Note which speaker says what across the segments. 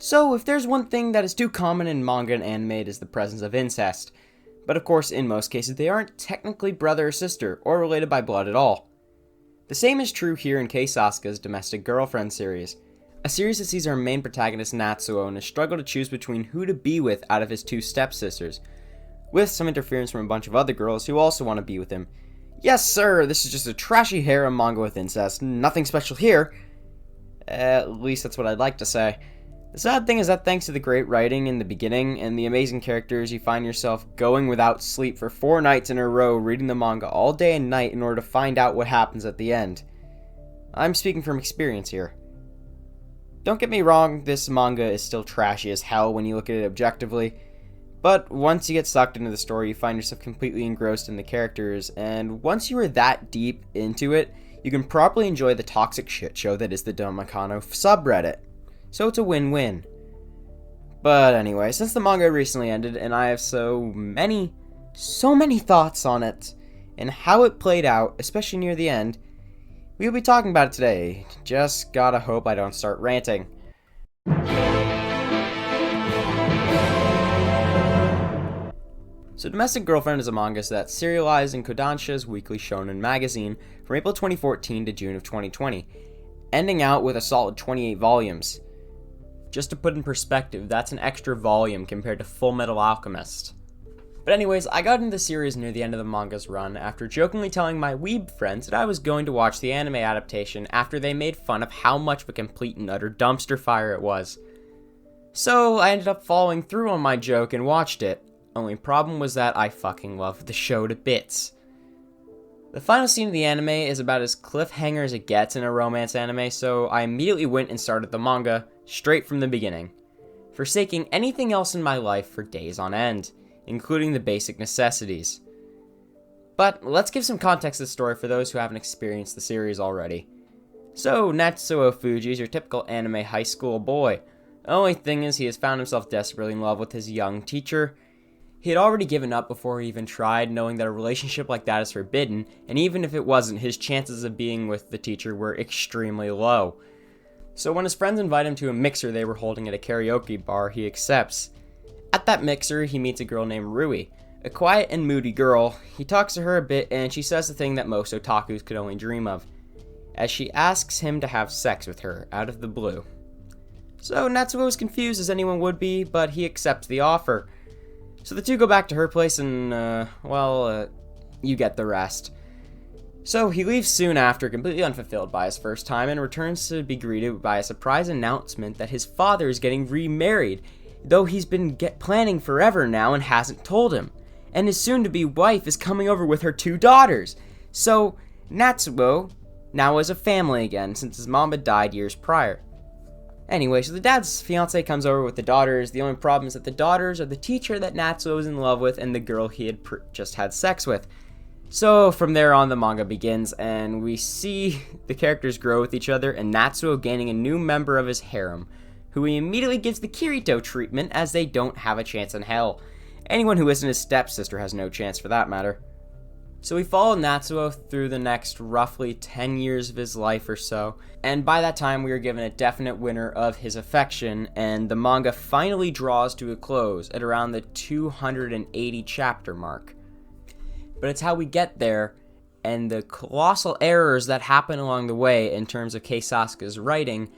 Speaker 1: So, if there's one thing that is too common in manga and anime, it is the presence of incest. But of course, in most cases, they aren't technically brother or sister, or related by blood at all. The same is true here in Kei Sasuke's Domestic Girlfriend series, a series that sees our main protagonist Natsuo in a struggle to choose between who to be with out of his two stepsisters, with some interference from a bunch of other girls who also want to be with him. Yes, sir, this is just a trashy harem manga with incest, nothing special here. At least that's what I'd like to say. The sad thing is that thanks to the great writing in the beginning and the amazing characters, you find yourself going without sleep for 4 nights in a row reading the manga all day and night in order to find out what happens at the end. I'm speaking from experience here. Don't get me wrong, this manga is still trashy as hell when you look at it objectively, but once you get sucked into the story, you find yourself completely engrossed in the characters, and once you are that deep into it, you can properly enjoy the toxic shit show that is the Domakano subreddit. So it's a win-win. But anyway, since the manga recently ended and I have so many thoughts on it and how it played out, especially near the end, we'll be talking about it today. Just gotta hope I don't start ranting. So Domestic Girlfriend is a manga that's serialized in Kodansha's weekly shonen magazine from April 2014 to June of 2020, ending out with a solid 28 volumes. Just to put in perspective, that's an extra volume compared to Full Metal Alchemist. But anyways, I got into the series near the end of the manga's run after jokingly telling my weeb friends that I was going to watch the anime adaptation after they made fun of how much of a complete and utter dumpster fire it was. So I ended up following through on my joke and watched it. Only problem was that I fucking loved the show to bits. The final scene of the anime is about as cliffhanger as it gets in a romance anime, so I immediately went and started the manga, straight from the beginning, forsaking anything else in my life for days on end, including the basic necessities. But let's give some context to the story for those who haven't experienced the series already. So, Natsuo Fuji is your typical anime high school boy. The only thing is he has found himself desperately in love with his young teacher. He had already given up before he even tried, knowing that a relationship like that is forbidden, and even if it wasn't, his chances of being with the teacher were extremely low. So when his friends invite him to a mixer they were holding at a karaoke bar, he accepts. At that mixer, he meets a girl named Rui, a quiet and moody girl. He talks to her a bit, and she says the thing that most otakus could only dream of, as she asks him to have sex with her, out of the blue. So Natsuo is confused as anyone would be, but he accepts the offer. So the two go back to her place and, you get the rest. So he leaves soon after, completely unfulfilled by his first time, and returns to be greeted by a surprise announcement that his father is getting remarried, though he's been planning forever now and hasn't told him. And his soon-to-be wife is coming over with her 2 daughters. So Natsuo now has a family again, since his mom had died years prior. Anyway, so the dad's fiance comes over with the daughters. The only problem is that the daughters are the teacher that Natsuo is in love with and the girl he had just had sex with. So from there on, the manga begins, and we see the characters grow with each other, and Natsuo gaining a new member of his harem, who he immediately gives the Kirito treatment as they don't have a chance in hell. Anyone who isn't his stepsister has no chance for that matter. So we follow Natsuo through the next roughly 10 years of his life or so, and by that time we are given a definite winner of his affection, and the manga finally draws to a close at around the 280 chapter mark. But it's how we get there, and the colossal errors that happen along the way in terms of Kei Sasuke's writing,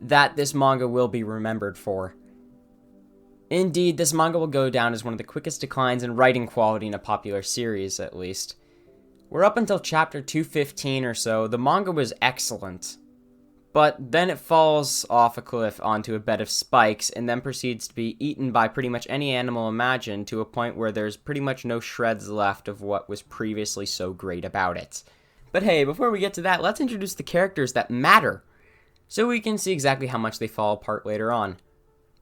Speaker 1: that this manga will be remembered for. Indeed, this manga will go down as one of the quickest declines in writing quality in a popular series, at least. We're up until chapter 215 or so, the manga was excellent. But then it falls off a cliff onto a bed of spikes, and then proceeds to be eaten by pretty much any animal imagined, to a point where there's pretty much no shreds left of what was previously so great about it. But hey, before we get to that, let's introduce the characters that matter, so we can see exactly how much they fall apart later on.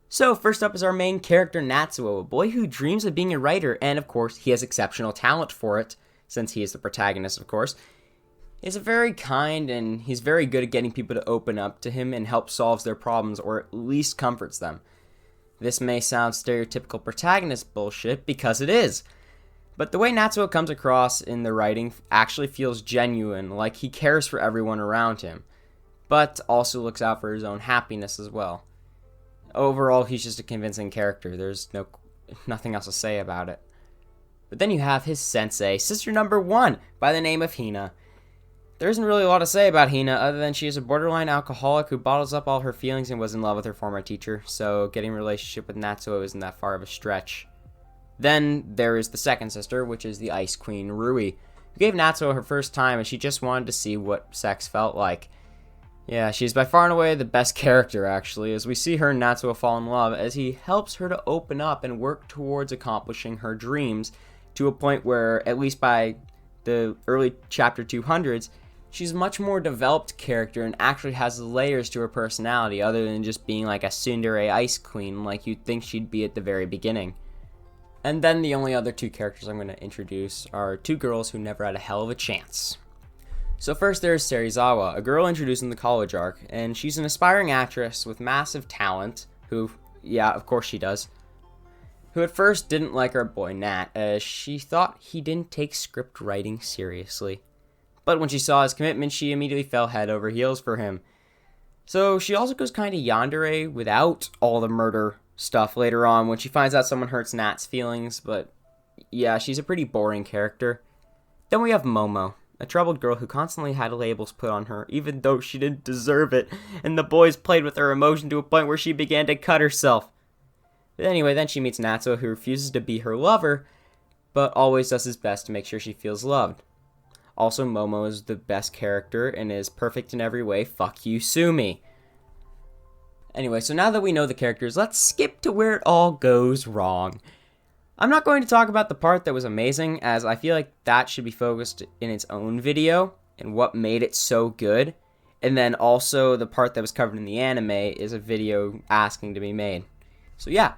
Speaker 1: So, first up is our main character, Natsuo, a boy who dreams of being a writer, and of course, he has exceptional talent for it, since he is the protagonist, of course. He's very kind, and he's very good at getting people to open up to him and help solve their problems, or at least comforts them. This may sound stereotypical protagonist bullshit, because it is. But the way Natsuo comes across in the writing actually feels genuine, like he cares for everyone around him, but also looks out for his own happiness as well. Overall, he's just a convincing character. There's nothing else to say about it. But then you have his sensei, sister number 1, by the name of Hina. There isn't really a lot to say about Hina, other than she is a borderline alcoholic who bottles up all her feelings and was in love with her former teacher, so getting a relationship with Natsuo isn't that far of a stretch. Then there is the second sister, which is the Ice Queen, Rui, who gave Natsuo her first time, and she just wanted to see what sex felt like. Yeah, she's by far and away the best character, actually, as we see her and Natsuo fall in love, as he helps her to open up and work towards accomplishing her dreams, to a point where, at least by the early chapter 200s, she's a much more developed character and actually has layers to her personality other than just being like a tsundere ice queen like you'd think she'd be at the very beginning. And then the only other 2 characters I'm going to introduce are 2 girls who never had a hell of a chance. So first there's Serizawa, a girl introduced in the college arc, and she's an aspiring actress with massive talent who, yeah, of course she does, who at first didn't like our boy Nat, as she thought he didn't take script writing seriously. But when she saw his commitment, she immediately fell head over heels for him. So she also goes kind of yandere without all the murder stuff later on when she finds out someone hurts Nat's feelings, but yeah, she's a pretty boring character. Then we have Momo, a troubled girl who constantly had labels put on her, even though she didn't deserve it, and the boys played with her emotion to a point where she began to cut herself. But anyway, then she meets Natsuo, who refuses to be her lover, but always does his best to make sure she feels loved. Also, Momo is the best character and is perfect in every way. Fuck you, Sumi. Anyway, so now that we know the characters, let's skip to where it all goes wrong. I'm not going to talk about the part that was amazing, as I feel like that should be focused in its own video and what made it so good. And then also the part that was covered in the anime is a video asking to be made. So yeah,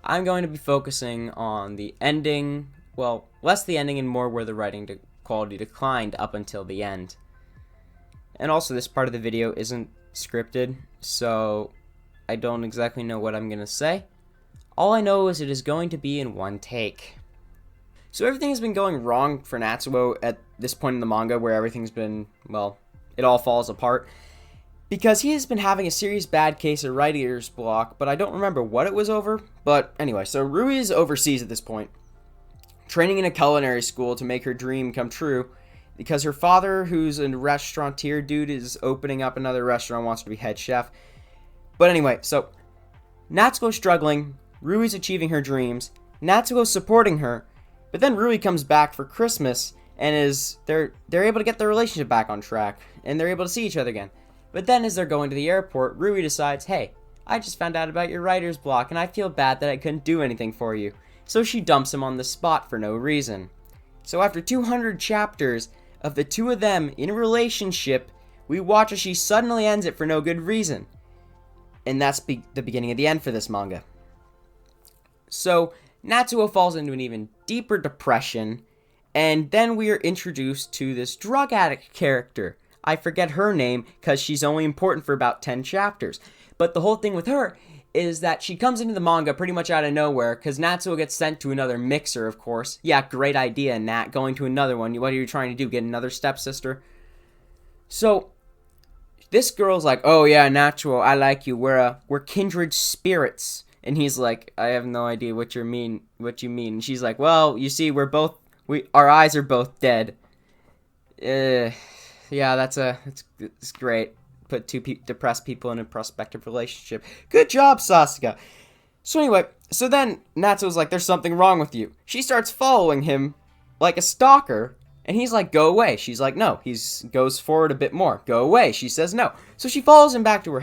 Speaker 1: I'm going to be focusing on the ending, well, less the ending and more where the writing quality declined up until the end. And also this part of the video isn't scripted, so I don't exactly know what I'm going to say. All I know is it is going to be in one take. So everything has been going wrong for Natsuo at this point in the manga, where everything's been, well, it all falls apart. Because he has been having a serious bad case of writer's block, but I don't remember what it was over. But anyway, so Rui is overseas at this point, training in a culinary school to make her dream come true, because her father, who's a restaurateur dude, is opening up another restaurant, wants to be head chef. But anyway, so Natsuo's struggling, Rui's achieving her dreams, Natsuo's supporting her, but then Rui comes back for Christmas and they're able to get their relationship back on track, and they're able to see each other again. But then as they're going to the airport, Rui decides, hey, I just found out about your writer's block and I feel bad that I couldn't do anything for you. So she dumps him on the spot for no reason. So after 200 chapters of the 2 of them in a relationship, we watch as she suddenly ends it for no good reason. And that's the beginning of the end for this manga. So Natsuo falls into an even deeper depression, and then we are introduced to this drug addict character. I forget her name because she's only important for about 10 chapters. But the whole thing with her is that she comes into the manga pretty much out of nowhere, because Natsuo gets sent to another mixer, of course. Yeah, great idea, Nat, going to another one. What are you trying to do, get another stepsister? So this girl's like, oh yeah, Natsuo, I like you. We're kindred spirits. And he's like, I have no idea what you mean. And she's like, well, you see, our eyes are both dead. Yeah, it's great. Put 2 depressed people in a prospective relationship. Good job, Sasuke. So anyway, so then Natsuo's like, there's something wrong with you. She starts following him like a stalker, and he's like, go away. She's like, no. He goes forward a bit more. Go away. She says no. So she follows him back to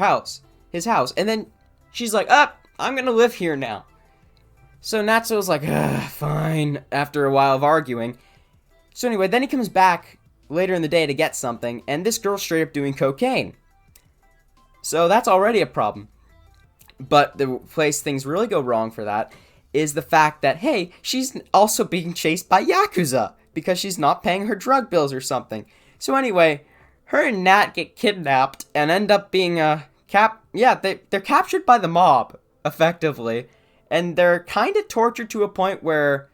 Speaker 1: his house, and then she's like, I'm gonna live here now. So Natsuo's like, fine, after a while of arguing. So anyway, then he comes back later in the day to get something, and this girl's straight up doing cocaine. So that's already a problem. But the place things really go wrong for that is the fact that, hey, she's also being chased by Yakuza because she's not paying her drug bills or something. So anyway, her and Nat get kidnapped and end up being they're captured by the mob, effectively. And they're kind of tortured to a point where,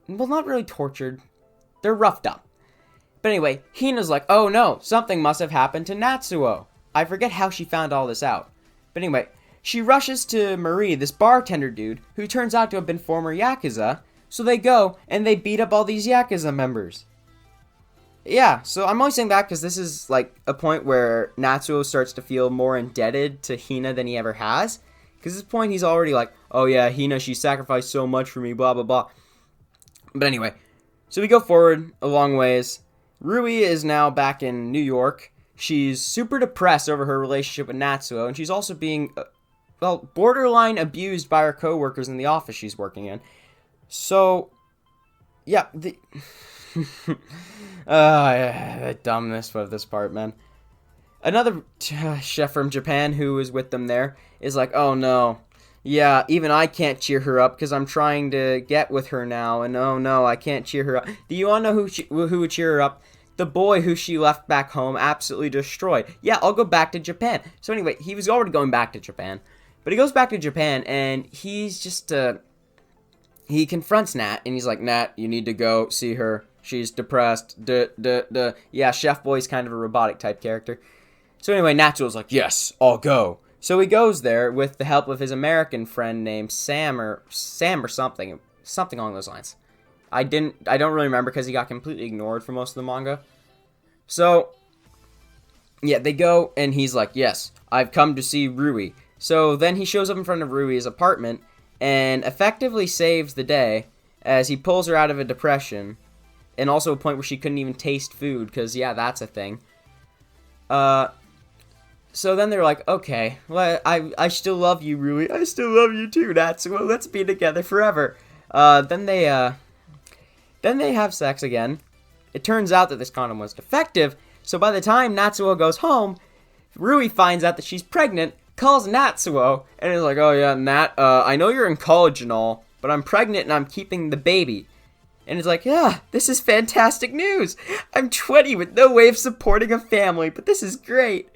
Speaker 1: not really tortured. They're roughed up. But anyway, Hina's like, oh no, something must have happened to Natsuo. I forget how she found all this out. But anyway, she rushes to Marie, this bartender dude, who turns out to have been former Yakuza. So they go and they beat up all these Yakuza members. Yeah, so I'm only saying that because this is like a point where Natsuo starts to feel more indebted to Hina than he ever has. Because at this point he's already like, oh yeah, Hina, she sacrificed so much for me, blah blah blah. But anyway, so we go forward a long ways. Rui is now back in New York. She's super depressed over her relationship with Natsuo, and she's also being, borderline abused by her coworkers in the office she's working in. So, yeah, the dumbness of this part, man. Another chef from Japan who was with them there is like, oh no, yeah, even I can't cheer her up because I'm trying to get with her now, and oh no, I can't cheer her up. Do you want to know who would cheer her up? The boy who she left back home absolutely destroyed. Yeah, I'll go back to Japan. So anyway, he was already going back to Japan, but he goes back to Japan and he's just, he confronts Nat and he's like, Nat, you need to go see her. She's depressed. Yeah, Chef Boy's kind of a robotic type character. So anyway, Natsuo's like, yes, I'll go. So he goes there with the help of his American friend named Sam or something along those lines. I don't really remember because he got completely ignored for most of the manga. So, yeah, they go and he's like, yes, I've come to see Rui. So then he shows up in front of Rui's apartment and effectively saves the day as he pulls her out of a depression and also a point where she couldn't even taste food because, yeah, that's a thing. So then they're like, okay, well, I still love you, Rui. I still love you too, Natsuo. Let's be together forever. Then they have sex again. It turns out that this condom was defective, so by the time Natsuo goes home, Rui finds out that she's pregnant, calls Natsuo, and is like, oh yeah, Nat, I know you're in college and all, but I'm pregnant and I'm keeping the baby. And it's like, yeah, this is fantastic news. I'm 20 with no way of supporting a family, but this is great.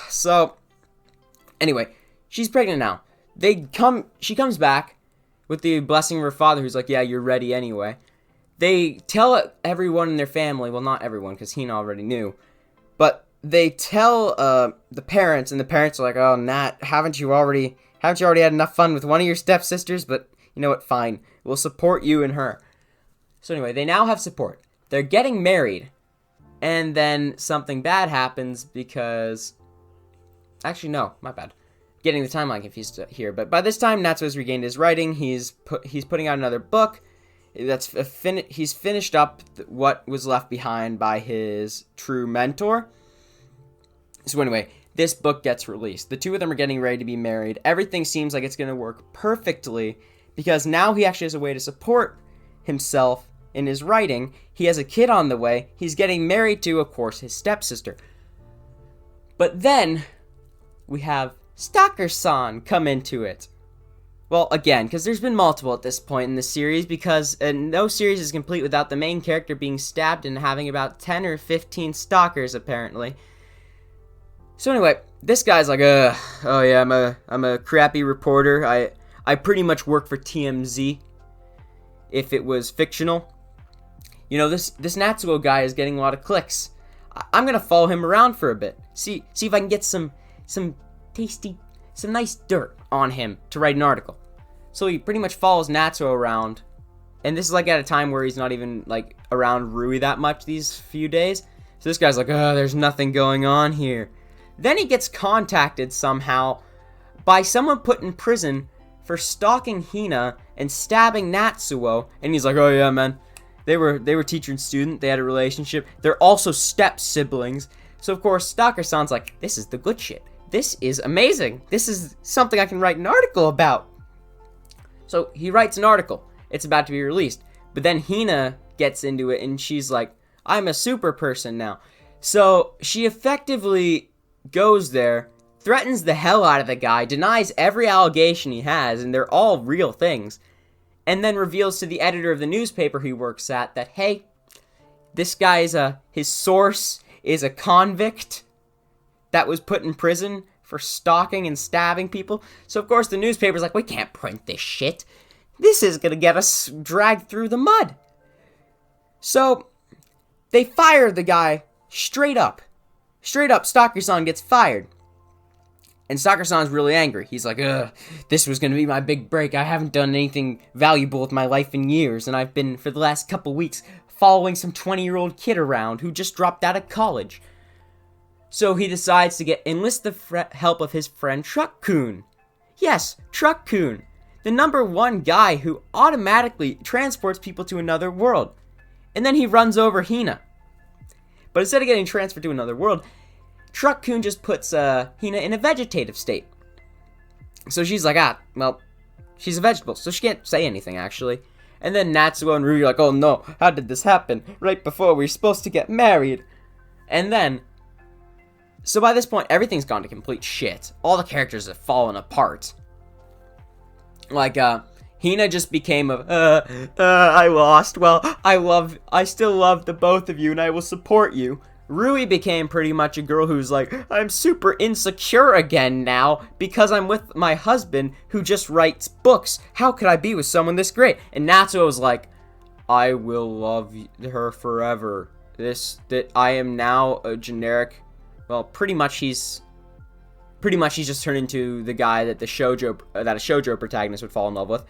Speaker 1: So, anyway, she's pregnant now. She comes back with the blessing of her father, who's like, yeah, you're ready anyway. They tell everyone in their family, well, not everyone, because Hina already knew, but they tell the parents, and the parents are like, oh, Nat, haven't you already had enough fun with one of your stepsisters? But you know what, fine, we'll support you and her. So anyway, they now have support. They're getting married, and then something bad happens because, actually, no, my bad. Getting the timeline confused here, but by this time Natsuo's regained his writing. He's putting out another book. He's finished up what was left behind by his true mentor. So anyway, this book gets released. The two of them are getting ready to be married. Everything seems like it's going to work perfectly because now he actually has a way to support himself in his writing. He has a kid on the way. He's getting married to, of course, his stepsister. But then we have Stalker-san come into it. Well, again, because there's been multiple at this point in the series, because no series is complete without the main character being stabbed and having about 10 or 15 stalkers, apparently. So anyway, this guy's like, oh yeah, I'm a crappy reporter. I pretty much work for TMZ, if it was fictional. You know, this Natsuo guy is getting a lot of clicks. I'm gonna follow him around for a bit. See if I can get some nice dirt on him to write an article. So he pretty much follows Natsuo around, and this is like at a time where he's not even like around Rui that much these few days. So this guy's like, oh, there's nothing going on here. Then he gets contacted somehow by someone put in prison for stalking Hina and stabbing Natsuo, and he's like, oh yeah, man, they were teacher and student, they had a relationship, they're also step siblings. So of course Stalker-san's like, this is the good shit. This is amazing. This is something I can write an article about. So he writes an article. It's about to be released. But then Hina gets into it and she's like, I'm a super person now. So she effectively goes there, threatens the hell out of the guy, denies every allegation he has, and they're all real things, and then reveals to the editor of the newspaper he works at that, hey, this guy his source is a convict that was put in prison for stalking and stabbing people. So, of course, the newspaper's like, we can't print this shit. This is going to get us dragged through the mud. So, they fire the guy straight up. Straight up, Stalker-san gets fired. And Sakura-san's really angry. He's like, ugh, this was gonna be my big break. I haven't done anything valuable with my life in years, and I've been, for the last couple weeks, following some 20-year-old kid around who just dropped out of college. So he decides to enlist the help of his friend Truck-kun. Yes, Truck-kun, the #1 guy who automatically transports people to another world. And then he runs over Hina. But instead of getting transferred to another world, Truck-kun just puts Hina in a vegetative state. So she's like, well, she's a vegetable, so she can't say anything, actually. And then Natsuo and Rui are like, oh no, how did this happen? Right before we were supposed to get married. And then, so by this point, everything's gone to complete shit. All the characters have fallen apart. Like, Hina just became I lost. Well, I still love the both of you, and I will support you. Rui became pretty much a girl who's like, I'm super insecure again now because I'm with my husband who just writes books. How could I be with someone this great? And Natsuo was like, I will love her forever. That I am now a generic, well, pretty much he's just turned into the guy that a shoujo protagonist would fall in love with.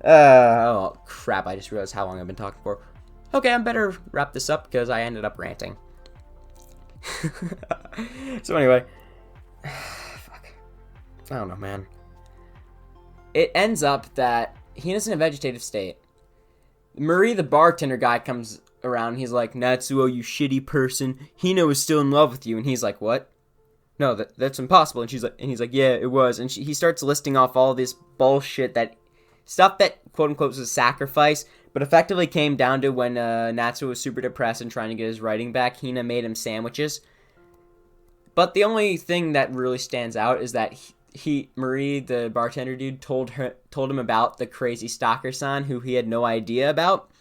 Speaker 1: Oh crap, I just realized how long I've been talking for. Okay, I better wrap this up because I ended up ranting. So anyway, fuck. I don't know, man. It ends up that Hina's in a vegetative state. Marie, the bartender guy, comes around. He's like, Natsuo, you shitty person. Hina was still in love with you. And he's like, what? No, that's impossible. And he's like, yeah, it was. And he starts listing off all this bullshit, stuff that quote unquote was a sacrifice, but effectively came down to when Natsuo was super depressed and trying to get his writing back. Hina made him sandwiches. But the only thing that really stands out is that Marie, the bartender dude, told him about the crazy stalker-san who he had no idea about.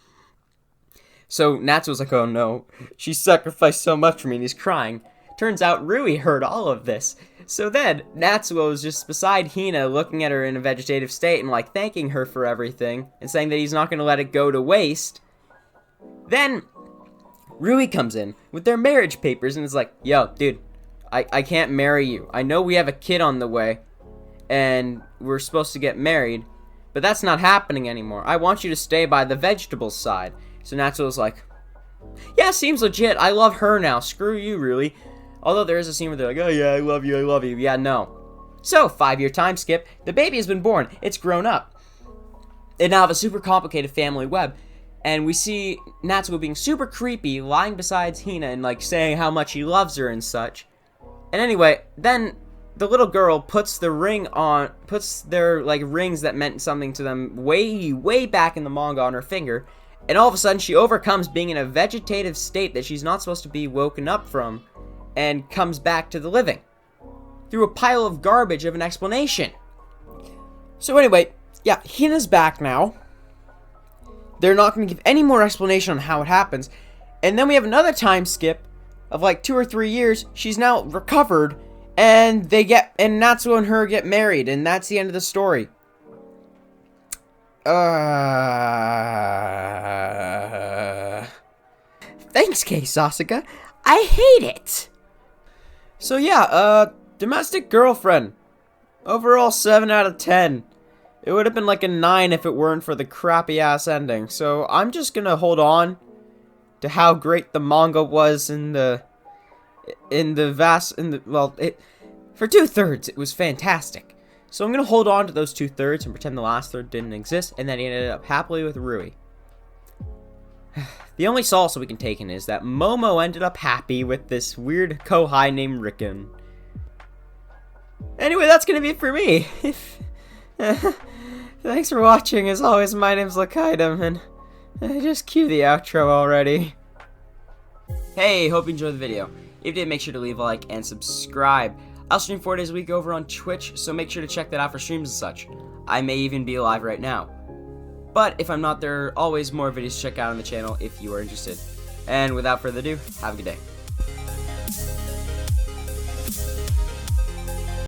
Speaker 1: So Natsuo's like, oh no, she sacrificed so much for me, and he's crying. Turns out Rui heard all of this. So then, Natsuo is just beside Hina, looking at her in a vegetative state and, like, thanking her for everything, and saying that he's not going to let it go to waste. Then, Rui comes in with their marriage papers and is like, yo, dude, I can't marry you. I know we have a kid on the way, and we're supposed to get married, but that's not happening anymore. I want you to stay by the vegetable side. So Natsuo's like, yeah, seems legit. I love her now. Screw you, Rui. Although there is a scene where they're like, oh yeah, I love you, I love you. Yeah, no. So, 5-year time skip. The baby has been born. It's grown up. They now have a super complicated family web. And we see Natsuo being super creepy, lying beside Hina and, like, saying how much he loves her and such. And anyway, then the little girl puts their, like, rings that meant something to them way, way back in the manga on her finger. And all of a sudden, she overcomes being in a vegetative state that she's not supposed to be woken up from, and comes back to the living through a pile of garbage of an explanation. So anyway, yeah, Hina's back now. They're not going to give any more explanation on how it happens. And then we have another time skip of like 2 or 3 years. She's now recovered, and Natsuo and her get married, and that's the end of the story. Thanks, Kei Sasuga. I hate it. So yeah, Domestic Girlfriend. Overall 7 out of 10. It would have been like a 9 if it weren't for the crappy ass ending. So I'm just gonna hold on to how great the manga was for 2/3 it was fantastic. So I'm gonna hold on to those 2/3 and pretend the last third didn't exist, and then he ended up happily with Rui. The only solace we can take in is that Momo ended up happy with this weird Kohai named Riken. Anyway, that's gonna be it for me. Thanks for watching. As always, my name's Lakaidam, and just cue the outro already. Hey, hope you enjoyed the video. If you did, make sure to leave a like and subscribe. I'll stream 4 days a week over on Twitch, so make sure to check that out for streams and such. I may even be live right now. But if I'm not, there are always more videos to check out on the channel if you are interested. And without further ado, have a good day.